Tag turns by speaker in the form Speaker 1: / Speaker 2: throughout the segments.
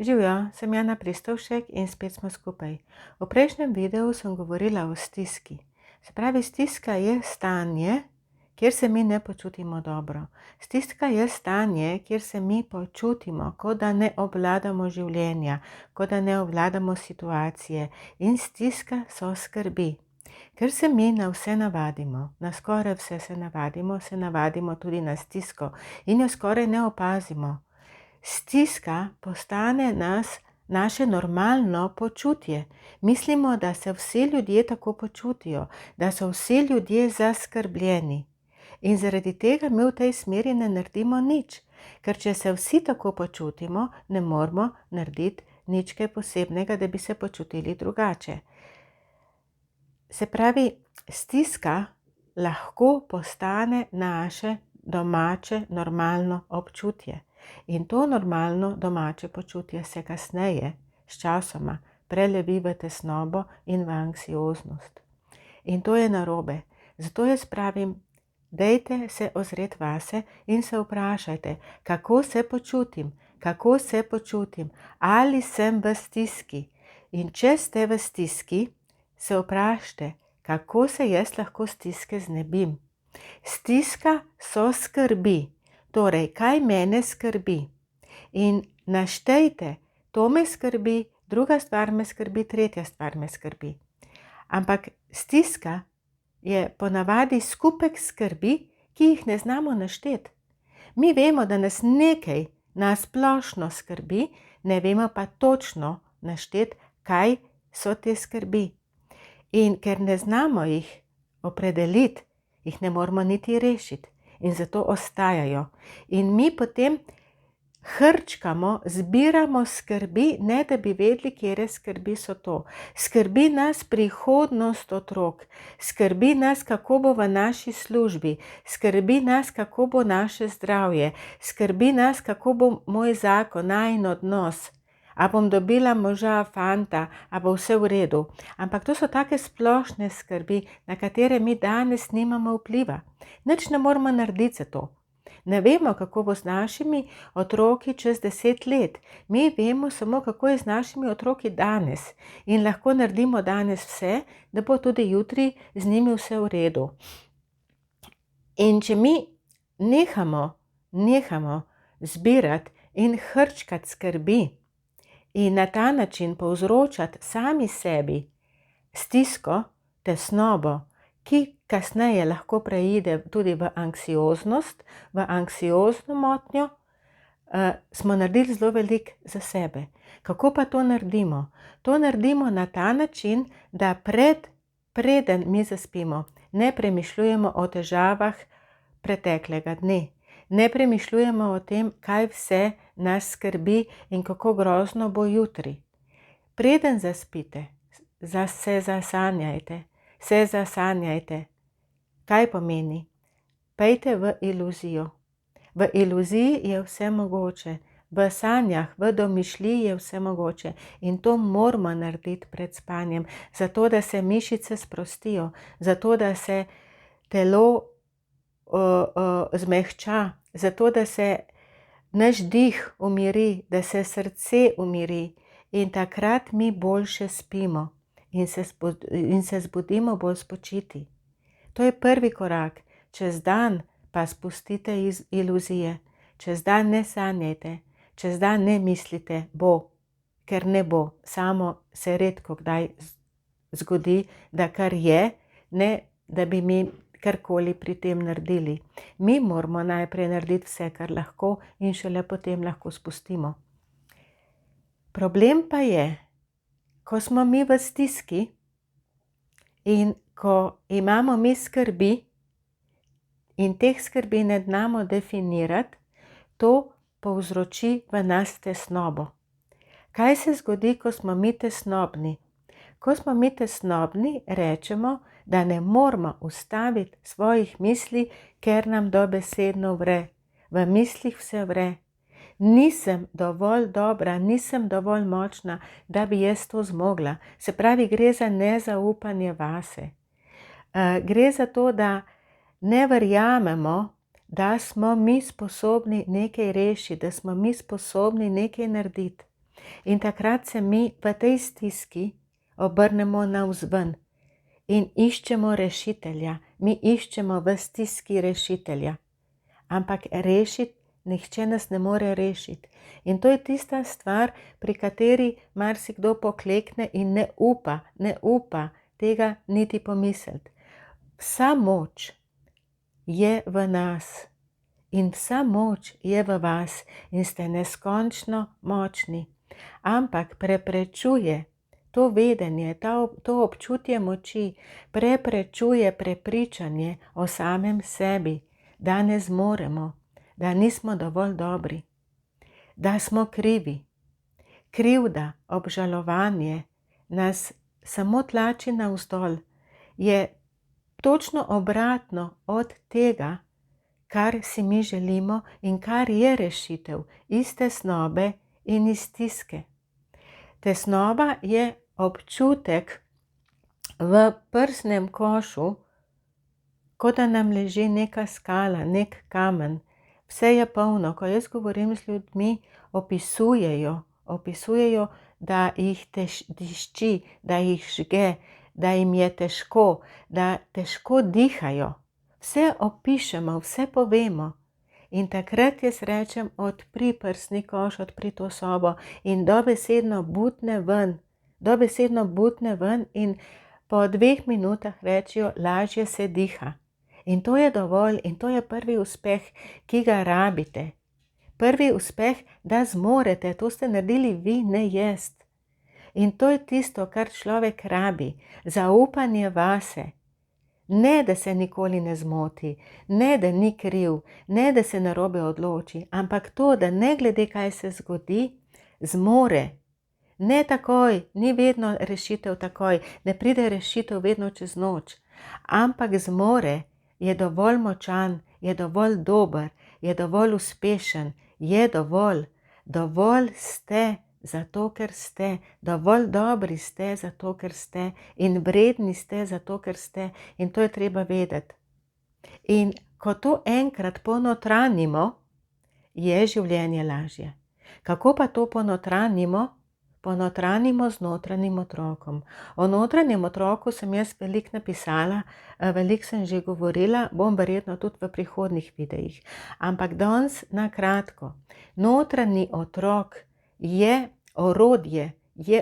Speaker 1: Živjo, sem Jana Pristovšek in spet smo skupaj. V prejšnjem videu sem govorila o stiski. Se pravi, stiska je stanje, kjer se mi ne počutimo dobro. Stiska je stanje, kjer se mi počutimo, kot da ne obvladamo življenja, kot da ne obvladamo situacije. In stiska so skrbi. Ker se mi na vse navadimo, na skoraj vse se navadimo tudi na stisko in jo skoraj ne opazimo. Stiska postane naše normalno počutje. Mislimo, da se vsi ljudje tako počutijo, da so vsi ljudje zaskrbljeni. In zaradi tega mi v tej smeri ne naredimo nič, ker če se vsi tako počutimo, ne moramo narediti nič kaj posebnega, da bi se počutili drugače. Se pravi, stiska lahko postane naše domače normalno občutje. In to normalno domače počutje se kasneje, s časoma, prelevi v tesnobo in v anksioznost. In to je narobe. Zato jaz pravim, dajte se ozreti vase in se vprašajte, kako se počutim, ali sem v stiski. In če ste v stiski, se vprašajte, kako se jaz lahko stiske znebim. Stiska so skrbi. Torej, kaj mene skrbi? In naštejte, to me skrbi, druga stvar me skrbi, tretja stvar me skrbi. Ampak stiska je ponavadi skupek skrbi, ki jih ne znamo našteti. Mi vemo, da nas nekaj nasplošno skrbi, ne vemo pa točno našteti, kaj so te skrbi. In ker ne znamo jih opredeliti, jih ne moramo niti rešiti. In zato ostajajo. In mi potem hrčkamo, zbiramo skrbi, ne da bi vedeli, kje skrbi so to. Skrbi nas prihodnost otrok, skrbi nas, kako bo v naši službi, skrbi nas, kako bo naše zdravje, skrbi nas, kako bo moj zakon, najin odnos. A bom dobila moža, fanta, a bo vse v redu. Ampak to so take splošne skrbi, na katere mi danes nimamo vpliva. Nič ne moramo narediti za to. Ne vemo, kako bo z našimi otroki čez 10 let. Mi vemo samo, kako je z našimi otroki danes. In lahko naredimo danes vse, da bo tudi jutri z njimi vse v redu. In če mi nehamo zbirati in hrčkati skrbi, in na ta način povzročati sami sebi stisko, tesnobo, ki kasneje lahko preide tudi v anksioznost, v anksiozno motnjo, smo naredili zelo veliko za sebe. Kako pa to naredimo? To naredimo na ta način, da preden mi zaspimo, ne premišljujemo o težavah preteklega dne. Ne premišljujemo o tem, kaj vse nas skrbi in kako grozno bo jutri. Preden zaspite, se zasanjajte. Kaj pomeni? Pejte v iluzijo. V iluziji je vse mogoče. V sanjah, v domišljiji je vse mogoče. In to moramo narediti pred spanjem, zato da se mišice sprostijo, zato da se telo zmehča, zato da se naš dih umiri, da se srce umiri in takrat mi boljše spimo in se zbudimo bolj spočiti. To je prvi korak. Čez dan pa spustite iz iluzije. Čez dan ne sanjajte, čez dan ne mislite, bo, ker ne bo. Samo se redko kdaj zgodi, da kar je, ne da bi mi karkoli pri tem naredili. Mi moramo najprej narediti vse, kar lahko in šele potem lahko spustimo. Problem pa je, ko smo mi v stiski in ko imamo mi skrbi in teh skrbi ne znamo definirati, to povzroči v nas tesnobo. Kaj se zgodi, ko smo mi tesnobni? Ko smo mi tesnobni, rečemo, da ne moramo ustaviti svojih misli, ker nam dobesedno vre. V mislih vse vre. Nisem dovolj dobra, nisem dovolj močna, da bi jaz to zmogla. Se pravi, gre za nezaupanje vase. Gre za to, da ne verjamemo, da smo mi sposobni nekaj rešiti, da smo mi sposobni nekaj narediti. In takrat se mi v tej stiski obrnemo navzven in iščemo rešitelja. Mi iščemo v stiski rešitelja. Ampak rešiti, nihče nas ne more rešiti. In to je tista stvar, pri kateri marsikdo poklekne in ne upa tega niti pomisliti. Vsa moč je v nas in vsa moč je v vas in ste neskončno močni. Ampak preprečuje to vedenje, to občutje moči, preprečuje prepričanje o samem sebi, da ne zmoremo, da nismo dovolj dobri, da smo krivi. Krivda, obžalovanje nas samo tlači navzdol, je točno obratno od tega, kar si mi želimo in kar je rešitev iz tesnobe in iz stiske. Tesnoba je občutek v prsnem košu, kot da nam leži neka skala, nek kamen. Vse je polno. Ko jaz govorim z ljudmi, opisujejo, da jih tišči, da jih žge, da jim je težko, da težko dihajo. Vse opišemo, vse povemo. In takrat jaz rečem, odpri prsni koš, odpri to sobo in dobesedno butne ven in po 2 minutah rečijo, lažje se diha. In to je dovolj in to je prvi uspeh, ki ga rabite. Prvi uspeh, da zmorete, to ste naredili vi, ne jaz. In to je tisto, kar človek rabi, zaupanje vase. Ne, da se nikoli ne zmoti, ne, da ni kriv, ne, da se narobe odloči, ampak to, da ne glede, kaj se zgodi, zmore. Ne takoj, ni vedno rešitev takoj, ne pride rešitev vedno čez noč, ampak zmore, je dovolj močan, je dovolj dober, je dovolj uspešen, je dovolj. Dovolj ste zato, ker ste, dovolj dobri ste zato, ker ste in vredni ste zato, ker ste in to je treba vedeti. In ko to enkrat ponotranimo, je življenje lažje. Kako pa to ponotranimo? Ponotranimo z notranjim otrokom. O notranjem otroku sem jaz veliko napisala, veliko sem že govorila, bom verjetno tudi v prihodnih videih. Ampak danes na kratko. Notranji otrok je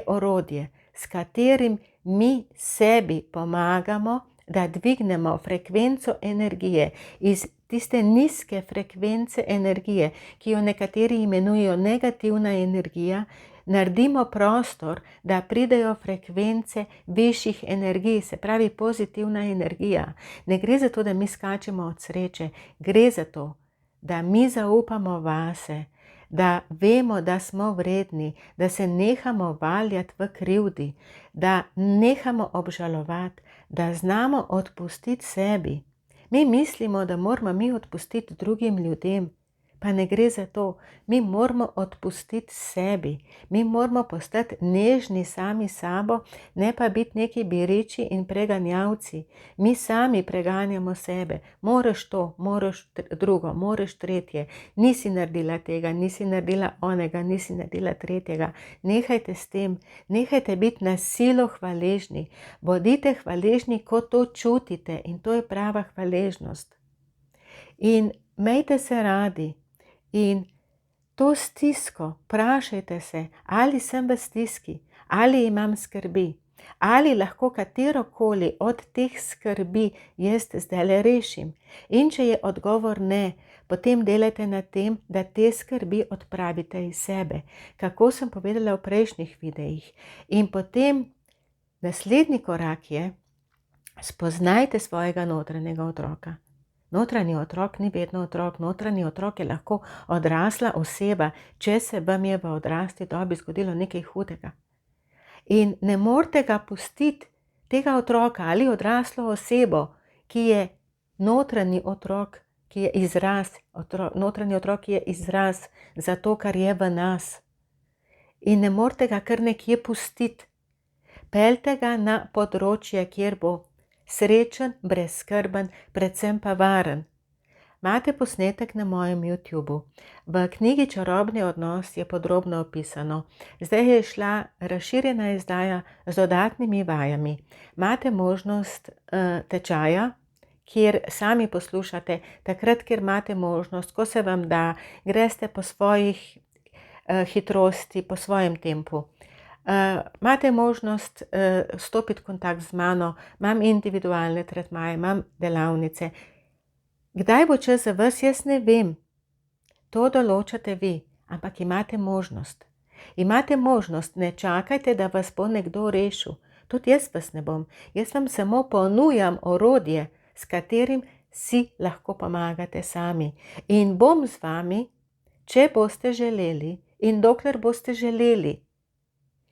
Speaker 1: orodje, s katerim mi sebi pomagamo, da dvignemo frekvenco energije iz tiste nizke frekvence energije, ki jo nekateri imenujejo negativna energija, naredimo prostor, da pridejo frekvence višjih energij, se pravi pozitivna energija. Ne gre za to, da mi skačemo od sreče, gre za to, da mi zaupamo vase, da vemo, da smo vredni, da se nehamo valjati v krivdi, da nehamo obžalovati, da znamo odpustiti sebi. Mi mislimo, da moramo mi odpustiti drugim ljudem, pa ne gre za to. Mi moramo odpustiti sebi, mi moramo postati nežni sami sabo, ne pa biti neki biriči in preganjavci. Mi sami preganjamo sebe, moraš to, moraš drugo, moraš tretje, nisi naredila tega, nisi naredila onega, nisi naredila tretjega. Nehajte s tem, nehajte biti na silo hvaležni, bodite hvaležni, ko to čutite in to je prava hvaležnost. In imejte se radi. In to stisko, vprašajte se, ali sem v stiski, ali imam skrbi, ali lahko katerokoli od teh skrbi jaz zdaj rešim. In če je odgovor ne, potem delajte na tem, da te skrbi odpravite iz sebe, kako sem povedala v prejšnjih videih. In potem naslednji korak je, spoznajte svojega notranjega otroka. Notranji otrok ni vedno otrok, notranji otrok je lahko odrasla oseba, če se vam je v odrasli dobi zgodilo nekaj hudega. In ne morete ga pustiti, tega otroka ali odraslo osebo, ki je notranji otrok, ki je izraz, notranji otrok je izraz za to, kar je v nas. In ne morete ga kar nekje pustiti. Peljte ga na področje, kjer bo srečen, brezskrben, predvsem pa varen. Imate posnetek na mojem YouTubu. V knjigi Čarobni odnos je podrobno opisano. Zdaj je šla razširjena izdaja z dodatnimi vajami. Imate možnost tečaja, kjer sami poslušate, takrat, kjer imate možnost, ko se vam da, greste po svojih hitrosti, po svojem tempu. Imate možnost stopiti v kontakt z mano, imam individualne tretmaje, imam delavnice. Kdaj bo čas za vas, jaz ne vem. To določate vi, ampak imate možnost. Imate možnost, ne čakajte, da vas bo nekdo rešil. Tudi jaz vas ne bom. Jaz vam samo ponujam orodje, s katerim si lahko pomagate sami. In bom z vami, če boste želeli in dokler boste želeli.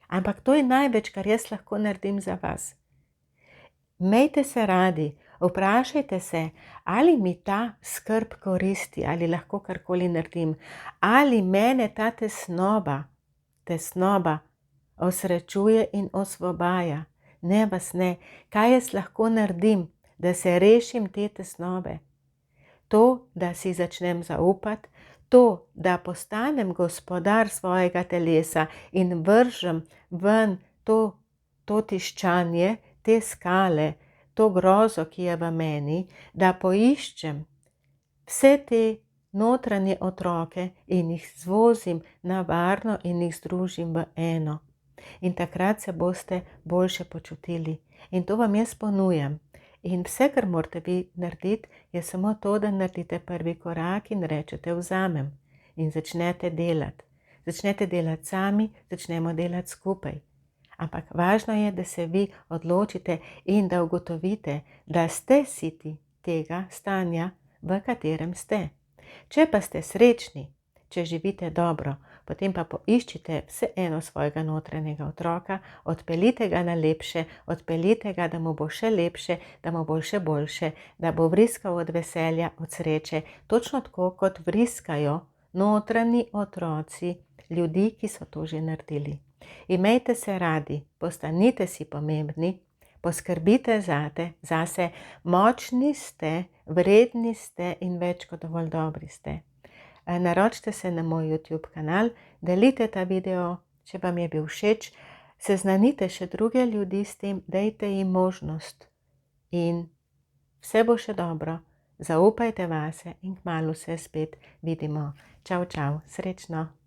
Speaker 1: Ampak to je največ, kar jaz lahko naredim za vas. Imejte se radi, vprašajte se, ali mi ta skrb koristi, ali lahko karkoli naredim, ali mene ta tesnoba osrečuje in osvobaja. Ne vas ne, kaj jaz lahko naredim, da se rešim te tesnobe. To, da si začnem zaupati, to, da postanem gospodar svojega telesa in vržem ven to tiščanje, te skale, to grozo, ki je v meni, da poiščem vse te notranje otroke in jih zvozim na varno in jih združim v eno. In takrat se boste boljše počutili. In to vam jaz ponujam. In vse, kar morate vi narediti, je samo to, da naredite prvi korak in rečete vzamem. In začnete delati. Začnete delati sami, začnemo delati skupaj. Ampak važno je, da se vi odločite in da ugotovite, da ste siti tega stanja, v katerem ste. Če pa ste srečni, če živite dobro, potem pa poiščite vseeno svojega notranjega otroka, odpeljite ga na lepše, odpeljite ga, da mu bo še lepše, da mu bo še boljše, da bo vriskal od veselja, od sreče, točno tako, kot vriskajo notranji otroci ljudi, ki so to že naredili. Imejte se radi, postanite si pomembni, poskrbite zase, močni ste, vredni ste in več kot dovolj dobri ste. Naročite se na moj YouTube kanal, delite ta video, če vam je bil všeč, seznanite še druge ljudi s tem, dajte jim možnost in vse bo še dobro. Zaupajte vase in kmalu se spet vidimo. Čau, čau, srečno!